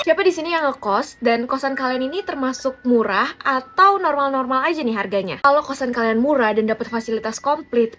Siapa di sini yang ngekos dan kosan kalian ini termasuk murah atau normal-normal aja nih harganya? Kalau kosan kalian murah dan dapat fasilitas komplit,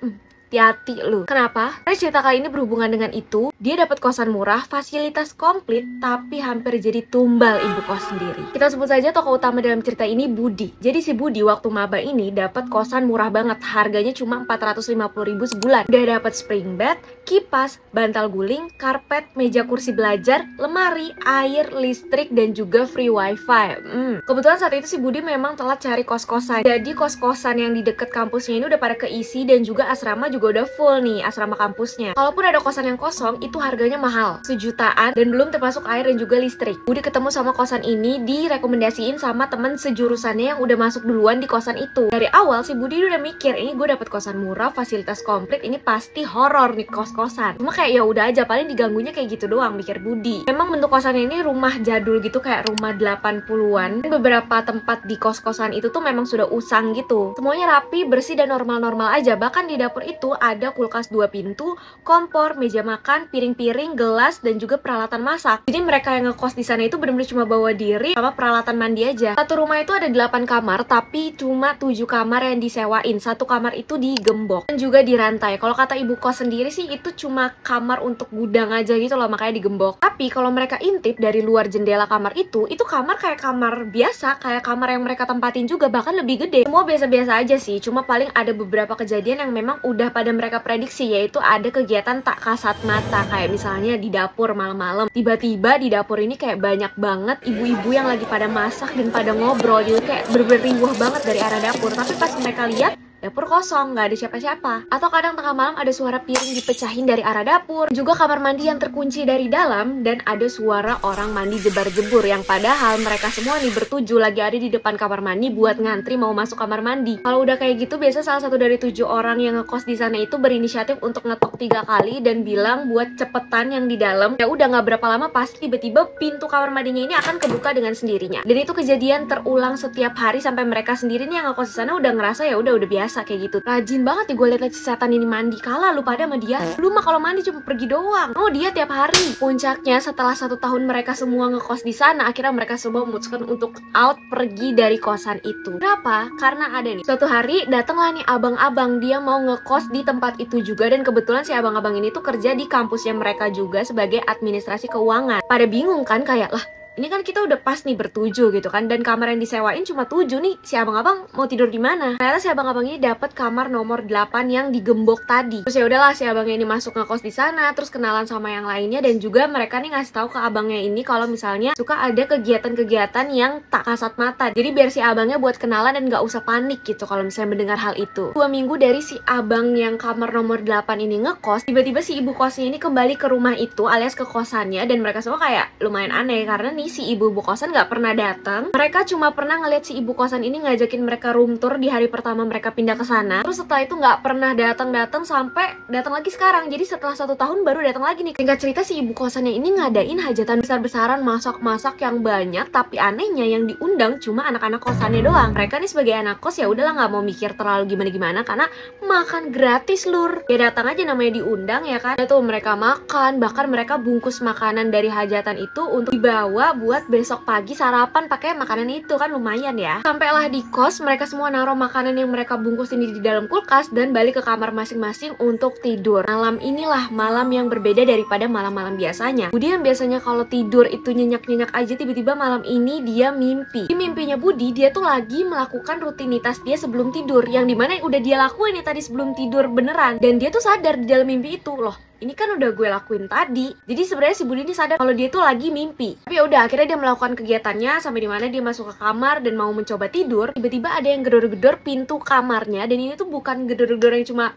hati-hati lu. Kenapa? Karena cerita kali ini berhubungan dengan itu. Dia dapat kosan murah, fasilitas komplit, tapi hampir jadi tumbal ibu kos sendiri. Kita sebut saja tokoh utama dalam cerita ini Budi. Jadi si Budi waktu maba ini dapat kosan murah banget, harganya cuma 450.000 sebulan. Udah dapat spring bed, kipas, bantal guling, karpet, meja kursi belajar, lemari, air, listrik, dan juga free wifi. Kebetulan saat itu si Budi memang telat cari kos-kosan. Jadi kos-kosan yang di deket kampusnya ini udah pada keisi dan juga asrama juga udah full nih, asrama kampusnya. Kalaupun ada kosan yang kosong, itu harganya mahal, sejutaan, dan belum termasuk air dan juga listrik. Budi ketemu sama kosan ini direkomendasiin sama temen sejurusannya yang udah masuk duluan di kosan itu. Dari awal si Budi udah mikir, ini gue dapet kosan murah, fasilitas komplit, ini pasti horor nih kos-kosan. Cuma kayak ya udah aja, paling diganggunya kayak gitu doang, mikir Budi. Memang bentuk kosannya ini rumah jadul gitu, kayak rumah 80-an. Beberapa tempat di kos-kosan itu tuh memang sudah usang gitu. Semuanya rapi, bersih, dan normal-normal aja. Bahkan di dapur itu ada kulkas 2 pintu, kompor, meja makan, piring-piring, gelas, dan juga peralatan masak. Jadi mereka yang ngekos di sana itu benar-benar cuma bawa diri sama peralatan mandi aja. Satu rumah itu ada 8 kamar, tapi cuma 7 kamar yang disewain. Satu kamar itu digembok dan juga dirantai. Kalau kata ibu kos sendiri sih itu cuma kamar untuk gudang aja gitu loh, makanya digembok. Tapi kalau mereka intip dari luar jendela kamar itu kamar kayak kamar biasa, kayak kamar yang mereka tempatin juga, bahkan lebih gede. Semua biasa-biasa aja sih, cuma paling ada beberapa kejadian yang memang udah pada mereka prediksi, yaitu ada kegiatan tak kasat mata. Kayak misalnya di dapur malam-malam, tiba-tiba di dapur ini kayak banyak banget ibu-ibu yang lagi pada masak dan pada ngobrol gitu, kayak bener-bener banget dari arah dapur. Tapi pas mereka lihat, dapur kosong, nggak ada siapa-siapa. Atau kadang tengah malam ada suara piring dipecahin dari arah dapur, juga kamar mandi yang terkunci dari dalam, dan ada suara orang mandi jebar-jebur, yang padahal mereka semua nih bertujuh lagi ada di depan kamar mandi buat ngantri mau masuk kamar mandi. Kalau udah kayak gitu, biasa salah satu dari 7 orang yang ngekos di sana itu berinisiatif untuk ngetok 3 kali dan bilang buat cepetan yang di dalam. Ya udah nggak berapa lama pasti tiba-tiba pintu kamar mandinya ini akan kebuka dengan sendirinya. Dan itu kejadian terulang setiap hari sampai mereka sendiri nih yang ngekos di sana udah ngerasa ya udah biasa kayak gitu. Rajin banget nih gue liat si setan ini mandi. Kalah lu pada sama dia. Lu mah kalau mandi cuma pergi doang. Oh, dia tiap hari. Puncaknya setelah 1 tahun mereka semua ngekos di sana, akhirnya mereka semua memutuskan untuk out, pergi dari kosan itu. Kenapa? Karena ada nih, suatu hari datanglah nih abang-abang, dia mau ngekos di tempat itu juga, dan kebetulan si abang-abang ini tuh kerja di kampusnya mereka juga sebagai administrasi keuangan. Pada bingung kan, kayak lah, ini kan kita udah pas nih bertujuh gitu kan, dan kamar yang disewain cuma 7 nih, si abang-abang mau tidur di mana? Ternyata si abang-abang ini dapat kamar nomor 8 yang digembok tadi. Terus ya udahlah, si abangnya ini masuk ngekos di sana, terus kenalan sama yang lainnya, dan juga mereka nih ngasih tahu ke abangnya ini kalau misalnya suka ada kegiatan-kegiatan yang tak kasat mata. Jadi biar si abangnya buat kenalan dan nggak usah panik gitu kalau misalnya mendengar hal itu. 2 minggu dari si abang yang kamar nomor 8 ini ngekos, tiba-tiba si ibu kosnya ini kembali ke rumah itu alias ke kosannya, dan mereka semua kayak lumayan aneh karena nih si ibu kosan nggak pernah datang. Mereka cuma pernah ngeliat si ibu kosan ini ngajakin mereka room tour di hari pertama mereka pindah ke sana. Terus setelah itu nggak pernah datang sampai datang lagi sekarang. Jadi setelah 1 tahun baru datang lagi nih. Singkat cerita, si ibu kosannya ini ngadain hajatan besar-besaran, masak-masak yang banyak, tapi anehnya yang diundang cuma anak-anak kosannya doang. Mereka nih sebagai anak kos ya udahlah nggak mau mikir terlalu gimana-gimana karena makan gratis lur. Ya datang aja namanya diundang ya kan. Tuh mereka makan, bahkan mereka bungkus makanan dari hajatan itu untuk dibawa buat besok pagi sarapan pakai makanan itu, kan lumayan ya. Sampailah di kos, mereka semua naruh makanan yang mereka bungkus ini di dalam kulkas dan balik ke kamar masing-masing untuk tidur. Malam inilah malam yang berbeda daripada malam-malam biasanya. Budi yang biasanya kalau tidur itu nyenyak-nyenyak aja, tiba-tiba malam ini dia mimpi. Di mimpinya Budi, dia tuh lagi melakukan rutinitas dia sebelum tidur, yang dimana udah dia lakuin nih tadi sebelum tidur beneran. Dan dia tuh sadar di dalam mimpi itu, loh ini kan udah gue lakuin tadi. Jadi sebenarnya si Budi ini sadar kalau dia tuh lagi mimpi. Tapi ya udah, akhirnya dia melakukan kegiatannya sampai dimana dia masuk ke kamar dan mau mencoba tidur. Tiba-tiba ada yang gedor-gedor pintu kamarnya, dan ini tuh bukan gedor-gedor yang cuma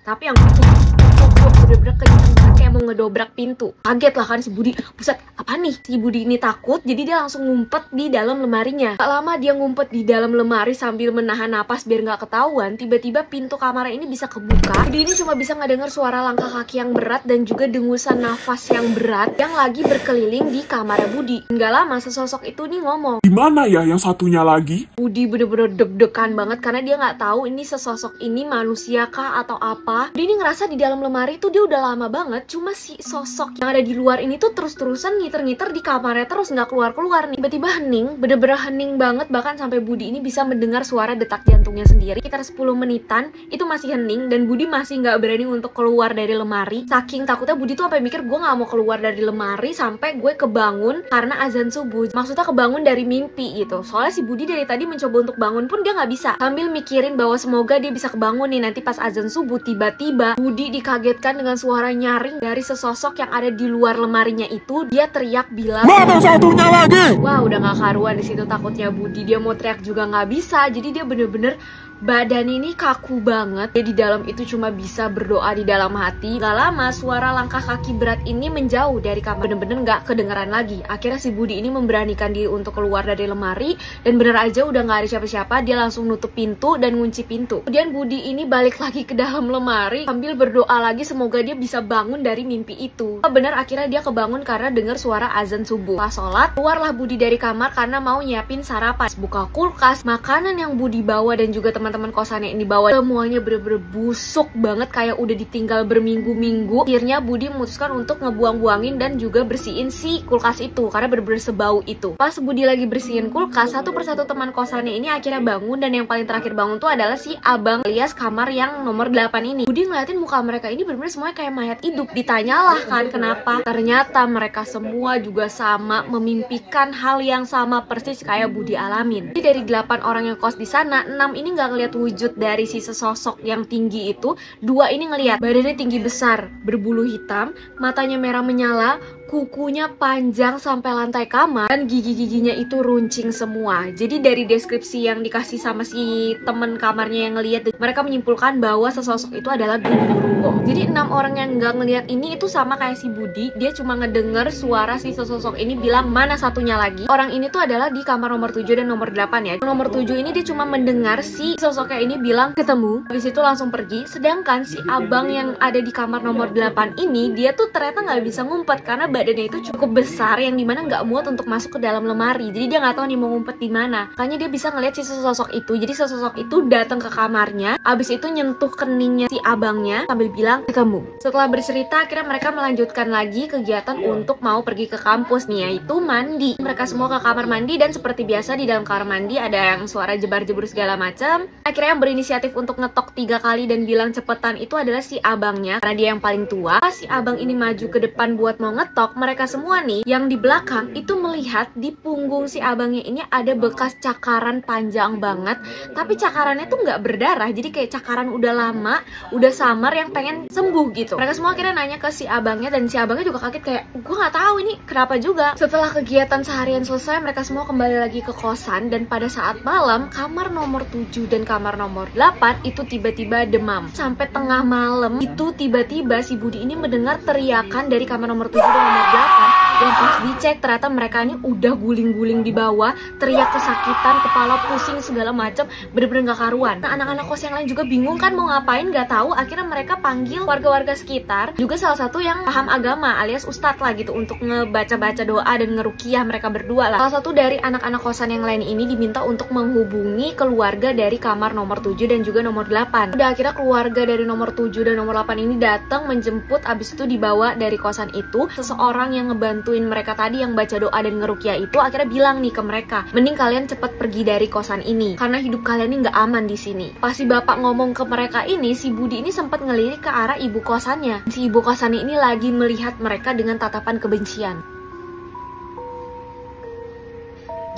tapi yang bener-bener kenceng banget kayak mau ngedobrak pintu. Kaget lah kan si Budi, buset apa nih? Si Budi ini takut, jadi dia langsung ngumpet di dalam lemarinya. Tak lama dia ngumpet di dalam lemari sambil menahan napas biar nggak ketahuan, tiba-tiba pintu kamar ini bisa kebuka. Budi ini cuma bisa ngedenger suara langkah kaki yang berat dan juga dengusan nafas yang berat yang lagi berkeliling di kamarnya Budi. Nggak lama sesosok itu nih ngomong, "Gimana ya yang satunya lagi?" Budi bener-bener deg-degan banget karena dia nggak tahu ini sesosok ini manusia kah atau apa. Budi ini ngerasa di dalam lemari itu dia udah lama banget, cuma si sosok yang ada di luar ini tuh terus-terusan ngiter-ngiter di kamarnya, terus nggak keluar-keluar nih. Tiba-tiba hening, bener-bener hening banget, bahkan sampai Budi ini bisa mendengar suara detak jantungnya sendiri. Sekitar 10 menitan itu masih hening, dan Budi masih nggak berani untuk keluar dari lemari. Saking takutnya Budi tuh sampai mikir, gue nggak mau keluar dari lemari sampai gue kebangun karena azan subuh. Maksudnya kebangun dari mimpi gitu. Soalnya si Budi dari tadi mencoba untuk bangun pun dia nggak bisa, sambil mikirin bahwa semoga dia bisa kebangun nih nanti pas azan subuh. Tiba-tiba Budi dikagetkan dengan suara nyaring dari sesosok yang ada di luar lemarinya itu. Dia teriak bilang, "Mana satunya lagi?" wah, udah nggak karuan di situ takutnya Budi. Dia mau teriak juga nggak bisa. Jadi dia bener-bener badan ini kaku banget. Dia di dalam itu cuma bisa berdoa di dalam hati. Gak lama suara langkah kaki berat ini menjauh dari kamar. Bener-bener gak kedengeran lagi. Akhirnya si Budi ini memberanikan diri untuk keluar dari lemari. Dan bener aja udah gak ada siapa-siapa. Dia langsung nutup pintu dan ngunci pintu. Kemudian Budi ini balik lagi ke dalam lemari sambil berdoa lagi semoga dia bisa bangun dari mimpi itu. Bener akhirnya dia kebangun karena dengar suara azan subuh. Pas sholat, keluarlah Budi dari kamar karena mau nyiapin sarapan. Buka kulkas, makanan yang Budi bawa dan juga teman-teman kosannya ini bawa semuanya bener-bener busuk banget, kayak udah ditinggal berminggu-minggu. Akhirnya Budi memutuskan untuk ngebuang-buangin dan juga bersihin si kulkas itu karena bener-bener sebau itu. Pas Budi lagi bersihin kulkas, satu persatu teman kosannya ini akhirnya bangun, dan yang paling terakhir bangun tuh adalah si abang alias kamar yang nomor 8 ini. Budi ngeliatin muka mereka ini bener-bener semuanya kayak mayat hidup. Ditanyalah kan kenapa, ternyata mereka semua juga sama memimpikan hal yang sama persis kayak Budi alamin. Jadi dari 8 orang yang kos di sana, 6 ini nggak ngeliat wujud dari si sesosok yang tinggi itu. 2 ini ngeliat badannya tinggi besar, berbulu hitam, matanya merah menyala, kukunya panjang sampai lantai kamar, dan gigi-giginya itu runcing semua. Jadi dari deskripsi yang dikasih sama si temen kamarnya yang ngeliat, mereka menyimpulkan bahwa sesosok itu adalah genderuwo. Jadi 6 orang yang nggak ngeliat ini itu sama kayak si Budi. Dia cuma ngedenger suara si sesosok ini bilang mana satunya lagi. Orang ini tuh adalah di kamar nomor 7 dan nomor 8 ya. Nomor 7 ini dia cuma mendengar si sosoknya ini bilang ketemu, habis itu langsung pergi. Sedangkan si abang yang ada di kamar nomor 8 ini, dia tuh ternyata nggak bisa ngumpet karena badannya itu cukup besar yang dimana nggak muat untuk masuk ke dalam lemari. Jadi dia nggak tahu nih mau ngumpet di mana. Makanya dia bisa ngeliat si sosok itu. Jadi sosok itu datang ke kamarnya, abis itu nyentuh keningnya si abangnya sambil bilang ketemu. Setelah bercerita, akhirnya mereka melanjutkan lagi kegiatan untuk mau pergi ke kampus nih, yaitu mandi. Mereka semua ke kamar mandi, dan seperti biasa di dalam kamar mandi ada yang suara jebar-jebur segala macam. Akhirnya yang berinisiatif untuk ngetok 3 kali dan bilang cepetan itu adalah si abangnya, karena dia yang paling tua. Pas si abang ini maju ke depan buat mau ngetok, mereka semua nih yang di belakang itu melihat di punggung si abangnya ini ada bekas cakaran panjang banget, tapi cakarannya tuh nggak berdarah. Jadi kayak cakaran udah lama, udah samar yang pengen sembuh gitu. Mereka semua akhirnya nanya ke si abangnya, dan si abangnya juga kaget kayak gue nggak tahu ini kenapa juga. Setelah kegiatan seharian selesai, mereka semua kembali lagi ke kosan, dan pada saat malam kamar nomor 7 dan kamar nomor 8 itu tiba-tiba demam. Sampai tengah malam itu tiba-tiba si Budi ini mendengar teriakan dari kamar nomor 7 dan nomor 8, yang pas dicek ternyata mereka ini udah guling-guling di bawah, teriak kesakitan, kepala pusing segala macam, bener-bener gak karuan. Nah, anak-anak kos yang lain juga bingung kan mau ngapain, gak tahu. Akhirnya mereka panggil warga-warga sekitar, juga salah satu yang paham agama alias ustadz lah gitu, untuk ngebaca-baca doa dan ngerukiah mereka berdua lah. Salah satu dari anak-anak kosan yang lain ini diminta untuk menghubungi keluarga dari kamar nomor 7 dan juga nomor 8. Udah akhirnya keluarga dari nomor 7 dan nomor 8 ini datang menjemput, abis itu dibawa dari kosan itu. Seseorang yang ngebantuin mereka tadi yang baca doa dan ngerukiah itu akhirnya bilang nih ke mereka, mending kalian cepet pergi dari kosan ini karena hidup kalian ini nggak aman di sini. Pas si bapak ngomong ke mereka ini, si Budi ini sempat ngelirik ke arah ibu kosannya. Si ibu kosannya ini lagi melihat mereka dengan tatapan kebencian.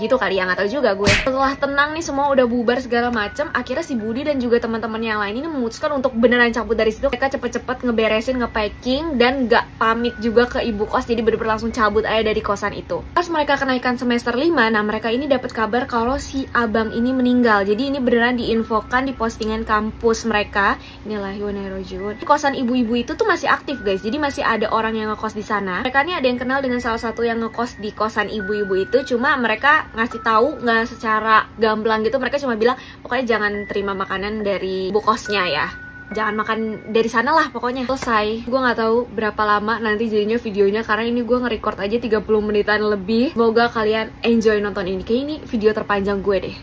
Gitu kali ya, nggak tahu juga gue. Setelah tenang nih semua udah bubar segala macem, akhirnya si Budi dan juga teman-teman yang lain ini memutuskan untuk beneran cabut dari situ. Mereka cepet-cepet ngeberesin, ngepacking, dan gak pamit juga ke ibu kos. Jadi bener-bener langsung cabut aja dari kosan itu. Pas mereka kenaikan semester 5, nah mereka ini dapat kabar kalau si abang ini meninggal. Jadi ini beneran diinfokan di postingan kampus mereka. Inilah Di kosan ibu-ibu itu tuh masih aktif guys. Jadi masih ada orang yang ngekos di sana. Mereka ini ada yang kenal dengan salah satu yang ngekos di kosan ibu-ibu itu. Cuma mereka ngasih tahu nggak secara gamblang gitu. Mereka cuma bilang pokoknya jangan terima makanan dari bu kosnya ya, jangan makan dari sana lah pokoknya. Selesai. Gue nggak tahu berapa lama nanti jadinya videonya, karena ini gue nge-record aja 30 menitan lebih. Semoga kalian enjoy nonton ini. Kayak ini video terpanjang gue deh.